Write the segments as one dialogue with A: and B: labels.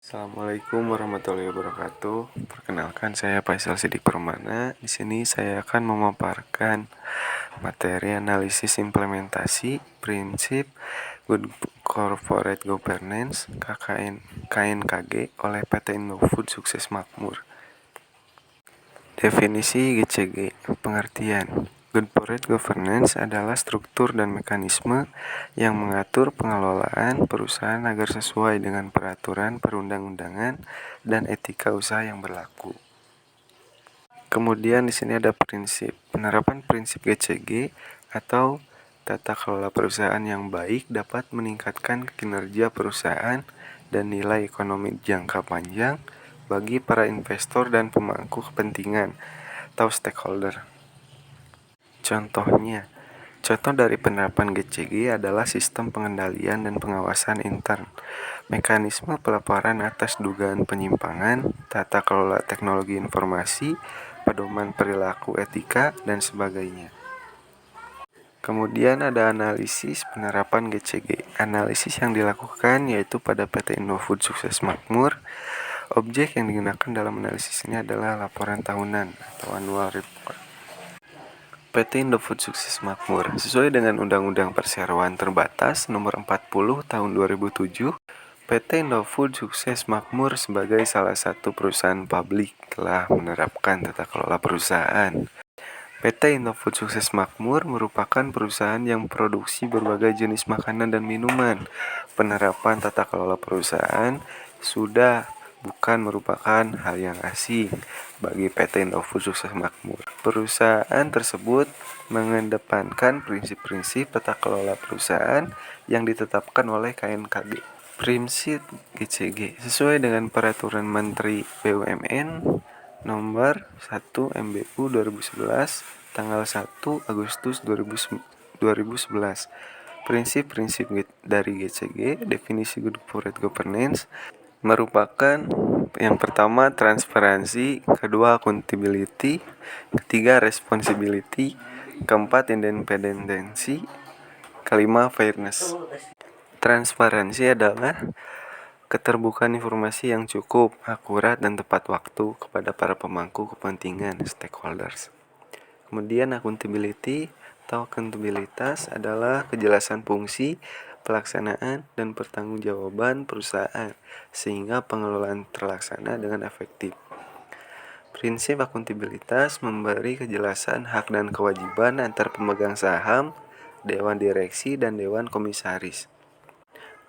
A: Assalamualaikum warahmatullahi wabarakatuh. Perkenalkan, saya Faisal Sidik Permana. Di sini saya akan memaparkan materi analisis implementasi prinsip Good Corporate Governance KNKG oleh PT Indofood Sukses Makmur. Definisi GCG. Pengertian: Good Corporate Governance adalah struktur dan mekanisme yang mengatur pengelolaan perusahaan agar sesuai dengan peraturan perundang-undangan dan etika usaha yang berlaku. Kemudian di sini ada prinsip. Penerapan prinsip GCG atau tata kelola perusahaan yang baik dapat meningkatkan kinerja perusahaan dan nilai ekonomi jangka panjang bagi para investor dan pemangku kepentingan atau stakeholder. Contoh dari penerapan GCG adalah sistem pengendalian dan pengawasan intern, mekanisme pelaporan atas dugaan penyimpangan, tata kelola teknologi informasi, pedoman perilaku etika, dan sebagainya. Kemudian ada analisis penerapan GCG. Analisis yang dilakukan yaitu pada PT Indofood Sukses Makmur. Objek yang digunakan dalam analisis ini adalah laporan tahunan atau annual report. PT Indofood Sukses Makmur sesuai dengan Undang-Undang Perseroan Terbatas Nomor 40 Tahun 2007, PT Indofood Sukses Makmur sebagai salah satu perusahaan publik telah menerapkan tata kelola perusahaan. PT Indofood Sukses Makmur merupakan perusahaan yang memproduksi berbagai jenis makanan dan minuman. Penerapan tata kelola perusahaan sudah bukan merupakan hal yang asing bagi PT Indofood Sukses Makmur. Perusahaan tersebut mengedepankan prinsip-prinsip tata kelola perusahaan yang ditetapkan oleh KNKG. Prinsip GCG sesuai dengan Peraturan Menteri BUMN Nomor 1 MBU 2011 tanggal 1 Agustus 2011. Prinsip-prinsip dari GCG. Definisi Good Corporate Governance merupakan yang pertama transparansi, kedua accountability, ketiga responsibility, keempat independensi, kelima fairness. Transparansi adalah keterbukaan informasi yang cukup, akurat, dan tepat waktu kepada para pemangku kepentingan stakeholders. Kemudian accountability atau akuntabilitas adalah kejelasan fungsi, pelaksanaan, dan pertanggungjawaban perusahaan sehingga pengelolaan terlaksana dengan efektif. Prinsip akuntabilitas memberi kejelasan hak dan kewajiban antar pemegang saham, dewan direksi, dan dewan komisaris.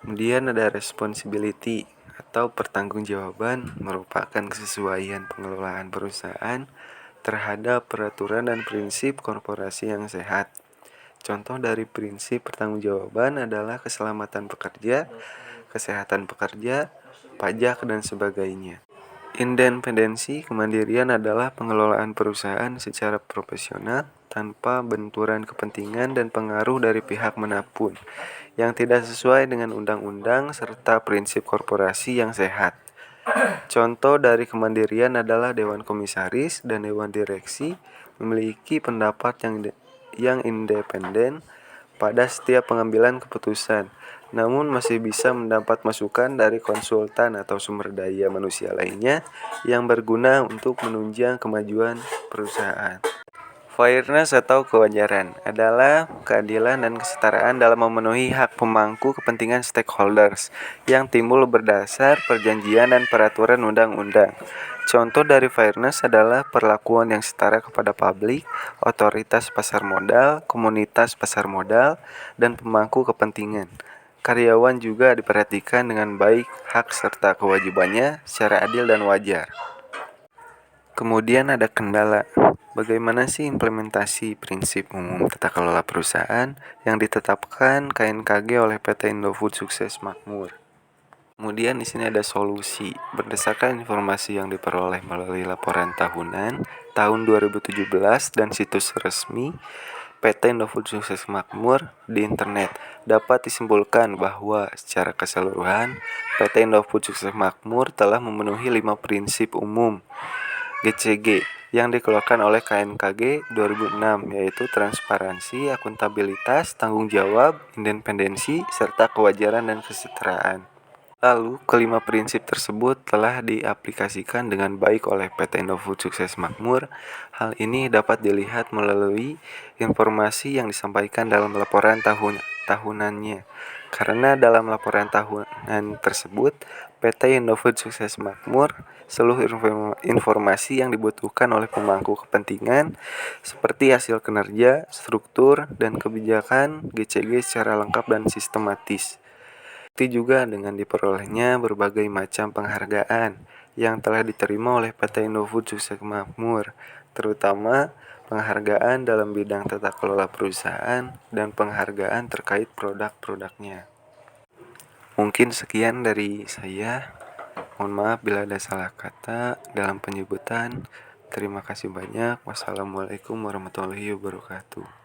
A: Kemudian ada responsibility atau pertanggungjawaban merupakan kesesuaian pengelolaan perusahaan terhadap peraturan dan prinsip korporasi yang sehat. Contoh dari prinsip pertanggungjawaban adalah keselamatan pekerja, kesehatan pekerja, pajak, dan sebagainya. Independensi kemandirian adalah pengelolaan perusahaan secara profesional tanpa benturan kepentingan dan pengaruh dari pihak manapun yang tidak sesuai dengan undang-undang serta prinsip korporasi yang sehat. Contoh dari kemandirian adalah Dewan Komisaris dan Dewan Direksi memiliki pendapat yang independen pada setiap pengambilan keputusan, namun masih bisa mendapat masukan dari konsultan atau sumber daya manusia lainnya yang berguna untuk menunjang kemajuan perusahaan. Fairness atau kewajaran adalah keadilan dan kesetaraan dalam memenuhi hak pemangku kepentingan stakeholders yang timbul berdasar perjanjian dan peraturan undang-undang. Contoh dari fairness adalah perlakuan yang setara kepada publik, otoritas pasar modal, komunitas pasar modal, dan pemangku kepentingan. Karyawan juga diperhatikan dengan baik hak serta kewajibannya secara adil dan wajar. Kemudian ada kendala. Bagaimana sih implementasi prinsip umum tata kelola perusahaan yang ditetapkan KNKG oleh PT Indofood Sukses Makmur? Kemudian di sini ada solusi. Berdasarkan informasi yang diperoleh melalui laporan tahunan tahun 2017 dan situs resmi PT Indofood Sukses Makmur di internet, dapat disimpulkan bahwa secara keseluruhan PT Indofood Sukses Makmur telah memenuhi 5 prinsip umum GCG yang dikeluarkan oleh KNKG 2006, yaitu transparansi, akuntabilitas, tanggung jawab, independensi, serta kewajaran dan kesetaraan. Lalu, kelima prinsip tersebut telah diaplikasikan dengan baik oleh PT Indofood Sukses Makmur. Hal ini dapat dilihat melalui informasi yang disampaikan dalam laporan tahunannya. Karena dalam laporan tahunan tersebut, PT Indofood Sukses Makmur seluruh informasi yang dibutuhkan oleh pemangku kepentingan seperti hasil kinerja, struktur, dan kebijakan GCG secara lengkap dan sistematis. Juga dengan diperolehnya berbagai macam penghargaan yang telah diterima oleh PT Indofood Sukses Makmur, terutama penghargaan dalam bidang tata kelola perusahaan dan penghargaan terkait produk-produknya. Mungkin sekian dari saya. Mohon maaf bila ada salah kata dalam penyebutan. Terima kasih banyak. Wassalamualaikum warahmatullahi wabarakatuh.